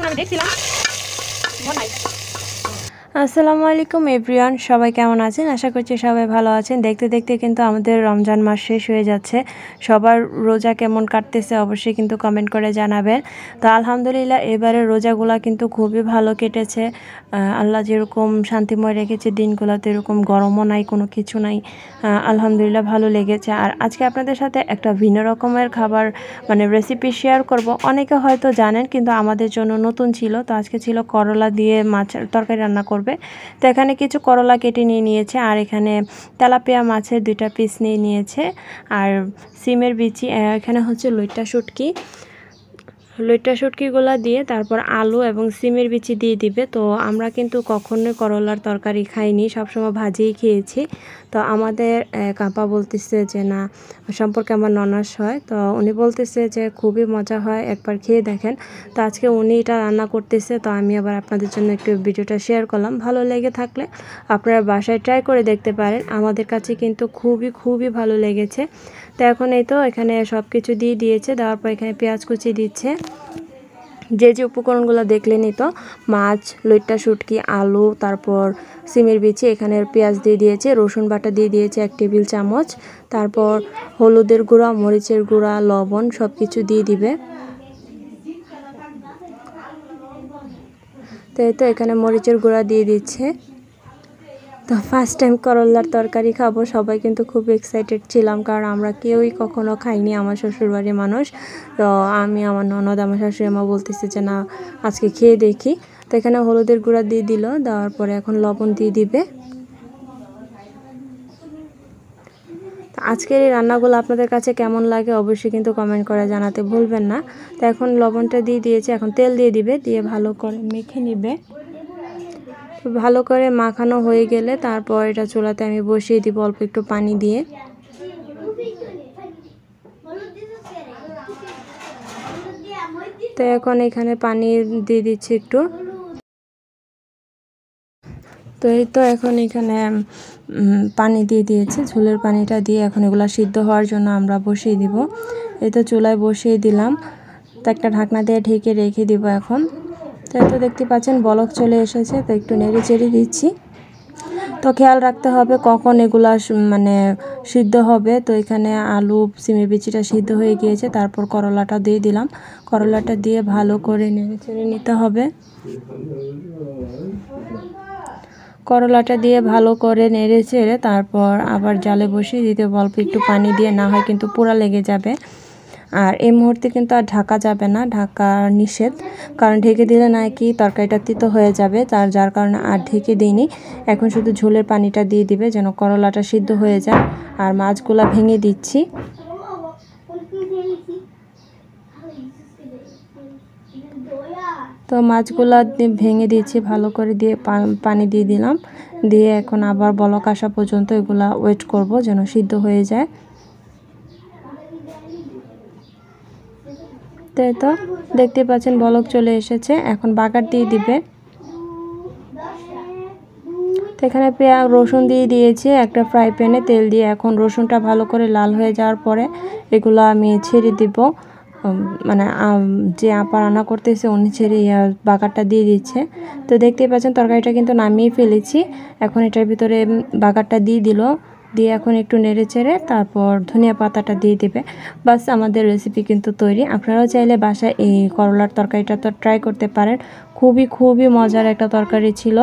আমি দেখছিলাম। আসসালামু আলাইকুম এভরিওয়ান, সবাই কেমন আছেন? আশা করছি সবাই ভালো আছেন। দেখতে দেখতে কিন্তু আমাদের রমজান মাস শেষ হয়ে যাচ্ছে। সবার রোজা কেমন কাটতেছে অবশ্যই কিন্তু কমেন্ট করে জানাবেন। তো আলহামদুলিল্লাহ এবারে রোজাগুলা কিন্তু খুবই ভালো কেটেছে। আল্লাহ যেরকম শান্তিময় রেখেছে দিনগুলোতে, এরকম গরমও নাই, কোনো কিছু নাই। আলহামদুলিল্লাহ ভালো লেগেছে। আর আজকে আপনাদের সাথে একটা ভিন্ন রকমের খাবার মানে রেসিপি শেয়ার করব। অনেকে হয়তো জানেন কিন্তু আমাদের জন্য নতুন ছিল। তো আজকে ছিল করলা দিয়ে মাছের তরকারি রান্না করবে। তো এখানে কিছু করলা কেটে নিয়ে নিয়েছে, আর এখানে তেলাপিয়া মাছের 2টা পিস নিয়ে নিয়েছে, আর সিমের বিচি, এখানে হচ্ছে লইট্টা শুটকিগুলো দিয়ে তারপর আলু এবং সিমের বিচি দিয়ে দিবে। তো আমরা কিন্তু কখনোই করলার তরকারি খাইনি, সবসময় ভাজিই খেয়েছি। তো আমাদের কাপা বলতেছে যে না, সম্পর্কে আমার ননাস হয়, তো উনি বলতেছে যে খুবই মজা হয়, একবার খেয়ে দেখেন। তো আজকে উনি এটা রান্না করতেছে, তো আমি আবার আপনাদের জন্য একটু ভিডিওটা শেয়ার করলাম। ভালো লেগে থাকলে আপনারা বাসায় ট্রাই করে দেখতে পারেন। আমাদের কাছে কিন্তু খুবই ভালো লেগেছে। তো এখন এই তো এখানে সব কিছু দিয়ে দিয়েছে, দেওয়ার পর এখানে পেঁয়াজ কুচি দিচ্ছে। যে উপকরণগুলো দেখলেনই তো, মাছ, লইট্টা শুটকি, আলু, তারপর সিমের বিচি, এখানে পেঁয়াজ দিয়ে দিয়েছে, রসুন বাটা দিয়ে দিয়েছে 1 টেবিল চামচ, তারপর হলুদের গুঁড়া, মরিচের গুঁড়া, লবণ সব কিছু দিয়ে দিবে। তো এই তো এখানে মরিচের গুঁড়া দিয়ে দিচ্ছে। তো ফার্স্ট টাইম করলার তরকারি খাবো, সবাই কিন্তু খুব এক্সাইটেড ছিলাম, কারণ আমরা কেউই কখনো খাইনি, আমার শ্বশুরবাড়ির মানুষ। তো আমি, আমার ননদ, আমার শাশুড়ি মা বলতেছে যে না আজকে খেয়ে দেখি। তো এখানে হলুদের গুঁড়া দিয়ে দিল, দেওয়ার পরে এখন লবণ দিয়ে দিবে। আজকের এই রান্নাগুলো আপনাদের কাছে কেমন লাগে অবশ্যই কিন্তু কমেন্ট করে জানাতে ভুলবেন না। তো এখন লবণটা দিয়ে দিয়েছে, এখন তেল দিয়ে দিবে, দিয়ে ভালো করে মেখে নিবে। ভালো করে মাখানো হয়ে গেলে তারপর এটা চুলাতে আমি বসিয়ে দিব অল্প একটু পানি দিয়ে। তো এখন এখানে পানি দিয়ে দিচ্ছি একটু। তো এই তো এখন এখানে পানি দিয়ে দিয়েছে, ঝোলের পানিটা দিয়ে এখন এগুলো সিদ্ধ হওয়ার জন্য আমরা বসিয়ে দিব। এই তো চুলায় বসিয়ে দিলাম, তো একটা ঢাকনা দিয়ে ঢেকে রেখে দিব এখন। তো এই তো দেখতে পাচ্ছেন বলক চলে এসেছে, তো একটু নেড়ে চেড়ে দিচ্ছি। তো খেয়াল রাখতে হবে কখন এগুলা মানে সিদ্ধ হবে। তো এখানে আলু, সিমের বিচিটা সিদ্ধ হয়ে গিয়েছে, তারপর করলাটা দিয়ে দিলাম। করলাটা দিয়ে ভালো করে নেড়ে চেড়ে নিতে হবে। করলাটা দিয়ে ভালো করে নেড়ে চেড়ে তারপর আবার জালে বসিয়ে দিতে অল্প একটু পানি দিয়ে, না হয় কিন্তু পোড়া লেগে যাবে। আর এই মুহূর্তে কিন্তু আর ঢাকা যাবে না, ঢাকা নিষেধ, কারণ ঢেকে দিলে নাকি তরকারিটা তিতো হয়ে যাবে, যার কারণে আর ঢেকে দিইনি। এখন শুধু ঝোলের পানিটা দিয়ে দিবে যেন করলাটা সিদ্ধ হয়ে যায়। আর মাছগুলা ভেঙে দিচ্ছি। তো মাছগুলা ভেঙে দিয়েছি ভালো করে, দিয়ে পানি দিয়ে দিলাম, দিয়ে এখন আবার বলক আসা পর্যন্ত এগুলা ওয়েট করব যেন সিদ্ধ হয়ে যায়। তো দেখতে পাচ্ছেন বলক চলে এসেছে, এখন বাগার দিয়ে দিবে। তো এখানে পেঁয়াজ রসুন দিয়ে দিয়েছি একটা ফ্রাই প্যানে তেল দিয়ে। এখন রসুনটা ভালো করে লাল হয়ে যাওয়ার পরে এগুলো আমি ছেড়ে দিব, মানে যে আপা রান্না করতেছে উনি ছেড়ে বাগারটা দিয়ে দিচ্ছে। তো দেখতেই পাচ্ছেন তরকারিটা কিন্তু নামিয়ে ফেলেছি। এখন এটার ভিতরে বাগারটা দিয়ে দিল, দিয়ে এখন একটু নেড়ে চেড়ে তারপর ধনিয়া পাতাটা দিয়ে দেবে। বাস আমাদের রেসিপি কিন্তু তৈরি। আপনারাও চাইলে বাসায় এই করলার তরকারিটা তো ট্রাই করতে পারেন। খুবই মজার একটা তরকারি ছিল।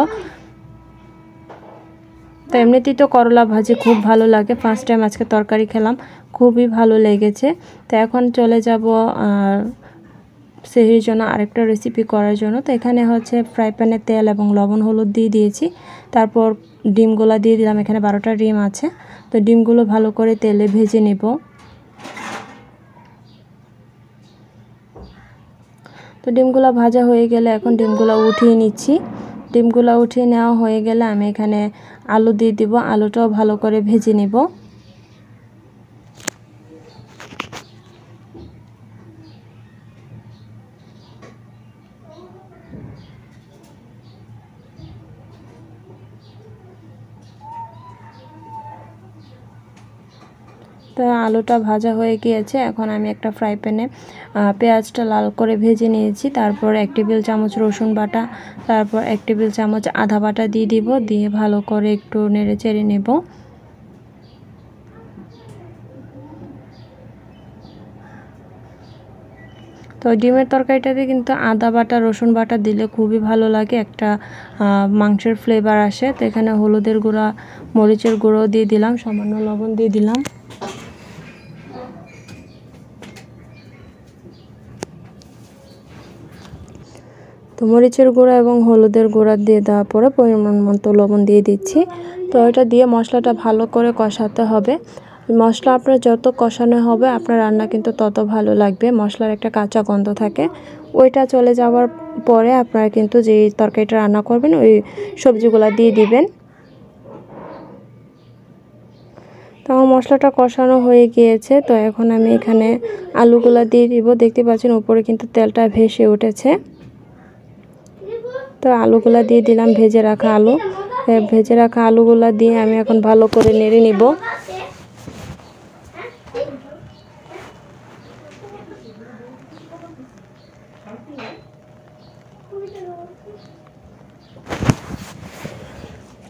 তো এমনিতেই তো করলা ভাজি খুব ভালো লাগে, ফার্স্ট টাইম আজকে তরকারি খেলাম, খুবই ভালো লেগেছে। তো এখন চলে যাব সেহরির জন্য আরেকটা রেসিপি করার জন্য। তো এখানে হচ্ছে ফ্রাই প্যানে তেল এবং লবণ হলুদ দিয়ে দিয়েছি, তারপর ডিমগুলো দিয়ে দিলাম। এখানে 12টা ডিম আছে, তো ডিমগুলো ভালো করে তেলে ভেজে নেব। তো ডিমগুলো ভাজা হয়ে গেলে এখন ডিমগুলো উঠিয়ে নিচ্ছি। ডিমগুলো উঠিয়ে নেওয়া হয়ে গেলে আমি এখানে আলু দিয়ে দিব, আলুটাও ভালো করে ভেজে নেব। তো তো আলুটা ভাজা হয়ে গিয়েছে। এখন আমি একটা ফ্রাই প্যানে পেঁয়াজটা লাল করে ভেজে নিয়েছি। তারপর 1 টেবিল চামচ রসুন বাটা, তারপর 1 টেবিল চামচ আদা বাটা দিয়ে দিব, দিয়ে ভালো করে একটু নেড়ে চেড়ে নেব। তো ডিমের তরকারিটাতে কিন্তু আদা বাটা রসুন বাটা দিলে খুবই ভালো লাগে, একটা মাংসের ফ্লেভার আসে। তো এখানে হলুদের গুঁড়া মরিচের গুঁড়ো দিয়ে দিলাম, সামান্য লবণ দিয়ে দিলাম। তো মরিচের গুঁড়া এবং হলুদের গুঁড়া দিয়ে দেওয়ার পরে পরিমাণ মতো লবণ দিয়ে দিচ্ছি। তো এটা দিয়ে মশলাটা ভালো করে কষাতে হবে। মশলা আপনার যত কষানো হবে আপনার রান্না কিন্তু তত ভালো লাগবে। মশলার একটা কাঁচা গন্ধ থাকে, ওইটা চলে যাওয়ার পরে আপনারা কিন্তু যে তরকারিটা রান্না করবেন ওই সবজিগুলো দিয়ে দিবেন। তো আমার মশলাটা কষানো হয়ে গিয়েছে। তো এখন আমি এখানে আলুগুলো দিয়ে দিব। দেখতে পাচ্ছেন উপরে কিন্তু তেলটা ভেসে উঠেছে। তো আলুগুলা দিয়ে দিলাম, ভেজে রাখা আলু। ভেজে রাখা আলুগুলা দিয়ে আমি এখন ভালো করে নেড়ে নিব।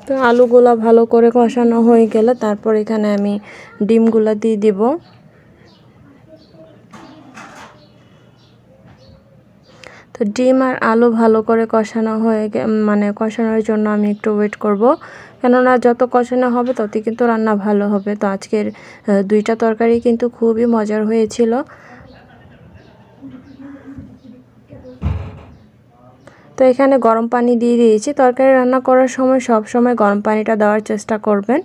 তো আলুগুলা ভালো করে কষানো হয়ে গেলে তারপর এখানে আমি ডিমগুলা দিয়ে দিব। তো ডিম আর আলু ভালো করে কষানো কষানোর জন্য আমি একটু ওয়েট করব, কেননা যত কষানো হবে ততই কিন্তু রান্না ভালো হবে। তো আজকের 2টা তরকারি কিন্তু খুবই মজার হয়েছিল। তো এখানে গরম পানি দিয়ে দিয়েছি। তরকারি রান্না করার সময় সব সময় গরম পানিটা দেওয়ার চেষ্টা করবেন।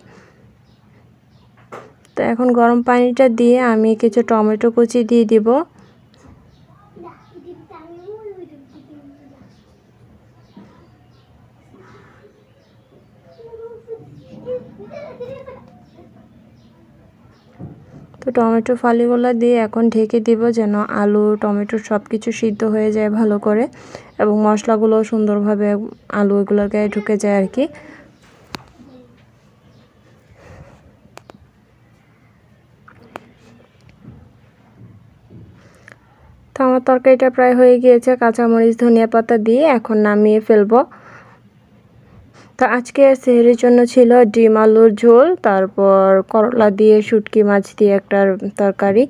তো এখন গরম পানিটা দিয়ে আমি কিছু টমেটো কুচি দিয়ে দিব। তো টমেটো ফালিগুলো দিয়ে এখন ঢেকে দিব, যেন আলু টমেটো সব কিছু সিদ্ধ হয়ে যায় ভালো করে এবং মশলাগুলো সুন্দরভাবে আলু এগুলোর গায়ে ঢুকে যায় আর কি। তো আমার তরকারিটা প্রায় হয়ে গিয়েছে। কাঁচামরিচ ধনিয়া পাতা দিয়ে এখন নামিয়ে ফেলবো। তো আজকে সেহরির জন্য ছিল ডিম আলুর ঝোল, তারপর করলা দিয়ে শুটকি মাছ দিয়ে একটা তরকারি।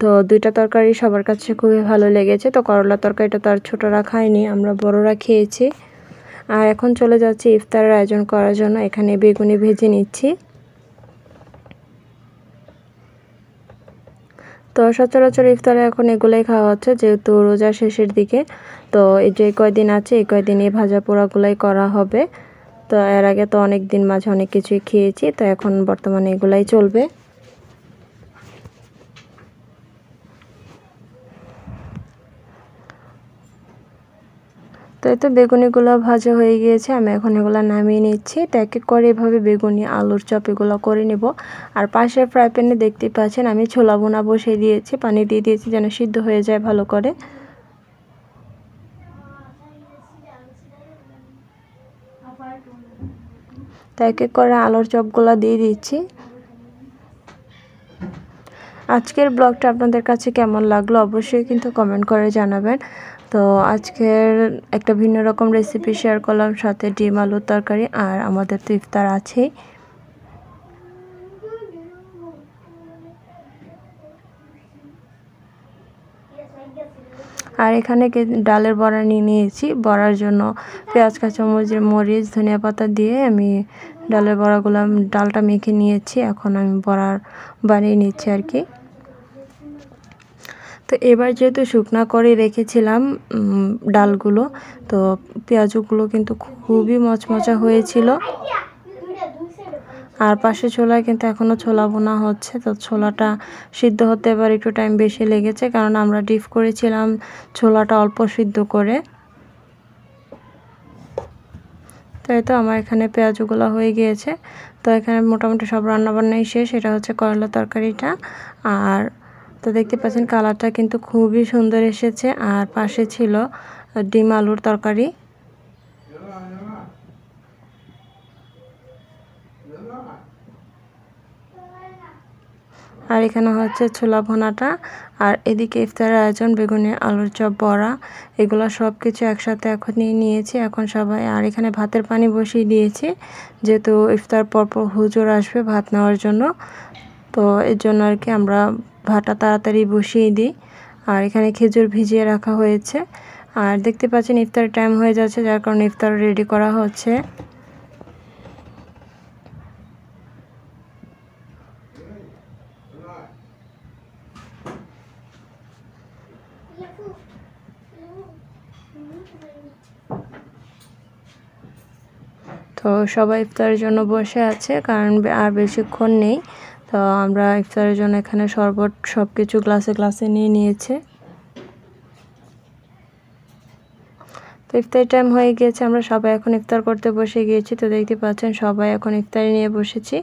তো 2টা তরকারি সবার কাছে খুবই ভালো লেগেছে। তো করলা তরকারিটা তো আর ছোটরা খায়নি, আমরা বড়রা খেয়েছি। আর এখন চলে যাচ্ছি ইফতারের আয়োজন করার জন্য। এখানে বেগুনি ভেজে নিচ্ছি। তো সচরাচর ইফতারে এখন এগুলোই খাওয়া হচ্ছে, যেহেতু রোজার শেষের দিকে। তো এই যে কয়দিন আছে এই কয়দিনই ভাজা পোড়াগুলাই করা হবে। তো এর আগে তো অনেক দিন মাঝে অনেক কিছুই খেয়েছি, তো এখন বর্তমানে এগুলাই চলবে। তো এই তো বেগুনিগুলো ভাজা হয়ে গিয়েছে, আমি এখন এগুলো নামিয়ে নিচ্ছি। তো এক এক করে এভাবে বেগুনি আলুর চপ এগুলো করে নেব। আর পাশের ফ্রাই প্যানে দেখতে পাচ্ছেন আমি ছোলা ভুনা বসিয়ে দিয়েছি, পানি দিয়ে দিয়েছি যেন সিদ্ধ হয়ে যায় ভালো করে। তো এক এক করে আলুর চপগুলো দিয়ে দিচ্ছি। আজকের ব্লগটা আপনাদের কাছে কেমন লাগলো অবশ্যই কিন্তু কমেন্ট করে জানাবেন। তো আজকের একটা ভিন্ন রকম রেসিপি শেয়ার করলাম, সাথে ডিম আলুর তরকারি, আর আমাদের তো ইফতার আছেই। আর এখানে ডালের বড়া নিয়ে নিয়েছি। বড়ার জন্য পেঁয়াজ কাঁচামরিচ মরিচ ধনিয়া পাতা দিয়ে আমি ডালটা মেখে নিয়েছি। এখন আমি বড়া বানিয়ে নিচ্ছি আর কি। তো এবার যেহেতু শুকনা করে রেখেছিলাম ডালগুলো, তো পেঁয়াজগুলো কিন্তু খুবই মচমচা হয়েছিল। আর পাশে ছোলায় কিন্তু এখনও ছোলা বোনা হচ্ছে। তো ছোলাটা সিদ্ধ হতে এবার একটু টাইম বেশি লেগেছে, কারণ আমরা ডিপ করেছিলাম ছোলাটা অল্প সিদ্ধ করে। তো এই তো আমার এখানে পেঁয়াজগুলো হয়ে গিয়েছে। তো এখানে মোটামুটি সব রান্নাবান্নাই শেষ। এটা হচ্ছে করলা তরকারিটা। আর তো দেখতে পাচ্ছেন কালারটা কিন্তু খুবই সুন্দর এসেছে। আর পাশে ছিল ডিম আলুর তরকারি। আর এখানে হচ্ছে ছোলা ভুনাটা, আর এদিকে ইফতারের আয়োজন বেগুনি আলুর চপ, বড়া, এগুলো সব কিছু একসাথে এখন নিয়ে নিয়েছি এখন সবাই। আর এখানে ভাতের পানি বসিয়ে দিয়েছি, যেহেতু ইফতার পরপর হুজুর আসবে ভাত নেওয়ার জন্য, তো এর জন্য আর কি আমরা ভাতটা তাড়াতাড়ি বসিয়ে দিই। আর এখানে খেজুর ভিজিয়ে রাখা হয়েছে। আর দেখতে পাচ্ছেন ইফতারের টাইম হয়ে যাচ্ছে, যার কারণে ইফতার রেডি করা হচ্ছে। তো সবাই ইফতারের জন্য বসে আছে, কারণ আর বেশিক্ষণ নেই। তো আমরা ইফতারের জন্য এখানে শরবত সব কিছু গ্লাসে গ্লাসে নিয়ে নিয়েছে। তো ইফতারের টাইম হয়ে গিয়েছে, আমরা সবাই এখন ইফতার করতে বসে গিয়েছি। তো দেখতে পাচ্ছেন সবাই এখন ইফতারি নিয়ে বসেছি।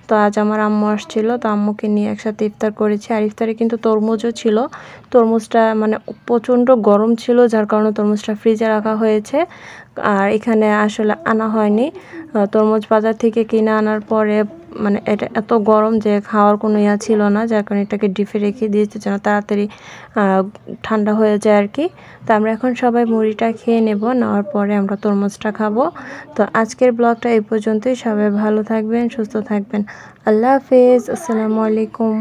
তো আজ আমার আম্মু আসছিল, তো আম্মুকে নিয়ে একসাথে ইফতার করেছি। আর ইফতারে কিন্তু তরমুজও ছিল, তরমুজটা মানে প্রচণ্ড গরম ছিল, যার কারণে তরমুজটা ফ্রিজে রাখা হয়েছে। আর এখানে আসলে আনা হয়নি, তরমুজ বাজার থেকে কিনে আনার পরে মানে এটা এত গরম যে খাওয়ার কোনো ইয়া ছিল না, যার কারণে এটাকে ডিপে রেখে দিয়েছে যেন তাড়াতাড়ি ঠান্ডা হয়ে যায় আর কি। তো আমরা এখন সবাই মুড়িটা খেয়ে নেব, নেওয়ার পরে আমরা তরমুজটা খাবো। তো আজকের ব্লগটা এই পর্যন্তই। সবাই ভালো থাকবেন, সুস্থ থাকবেন। আল্লাহ হাফেজ, আসসালামু আলাইকুম।